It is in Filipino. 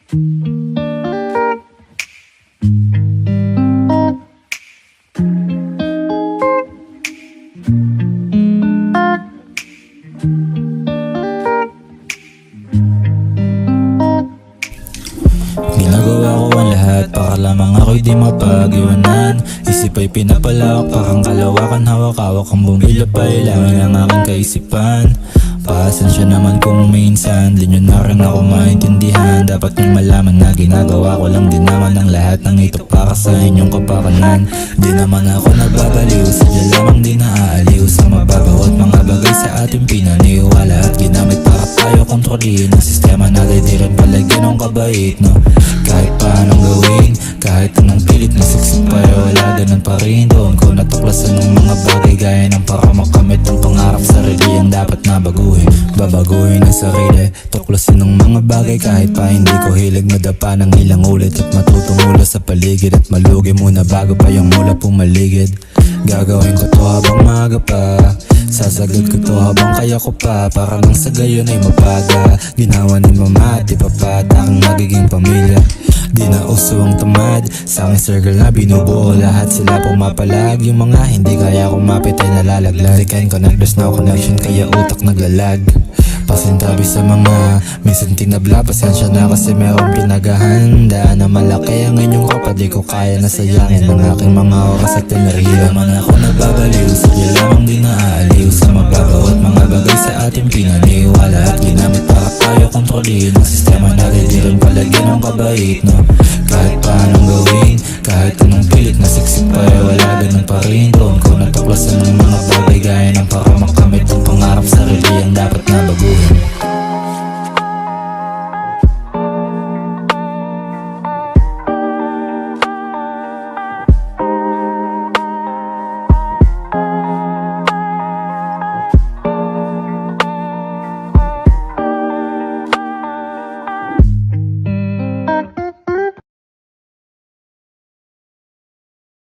Ginagawa ko ang lahat para lamang ako'y di mapag-iwanan. Isip ay pinapalawak, parang kalawakan, hawak-hawak ang bumila pa ilangan ang aking kaisipan. Pasensya naman kung minsan di nyo na rin ako maintindihan. Dapat nyo malaman na ginagawa ko lang din naman ang lahat ng ito para sa inyong kapakanan. Di naman ako nagbabaliw, sadya lamang di naaaliw sa mababaw at mga bagay sa ating pinaniwala at ginamit para tayo kontrolin ang sistema natin. Di rin pala ganong kabait, no? Kahit paanong gawin, kahit anong pilit na siksik pa, wala ganun pa rin. Doon ko natuklasan ng mga bagay gaya ng para makamit ang pangarap sarili ang dapat na baguhin. Babaguhin ang sarili, tuklasin ng mga bagay kahit pa hindi ko hilig madapa ng ilang ulit at matutumulo sa paligid at malugi muna bago pa yung mula pumaligid. Gagawin ko to habang maaga pa, sasagad ko to habang kaya ko pa, para lang sa gayon ay mapaga. Ginawa ni mama at ipapata ang magiging pamilya. Di na uso ang tamad sa aking circle na binubuo, lahat sila pumapalag. Yung mga hindi kaya kumapit ay nalalaglag. They can connect, there's no connection kaya utak naglalag. Pasintabi sa mga minsan tinabla, pasensya na kasi meron pinaghahanda na malaki ang inyong kapad. Di ko kaya na sayangin ang aking mga oras at enerhiya. Man ako nagbabaliw, sadya lamang di naaaliw sa mababaw at mga bagay sa ating pinaniwala at ginamit para tayo kontrolin ang sistema natin. Di rin pala ganong kabait, no? Kahit paanong gawin, kahit anong pilit na siksik pa, wala ganun pa rin. Doon ko natuklasan ng mga bagay gaya ng para makamit ang pangarap sarili ang dapat na bago.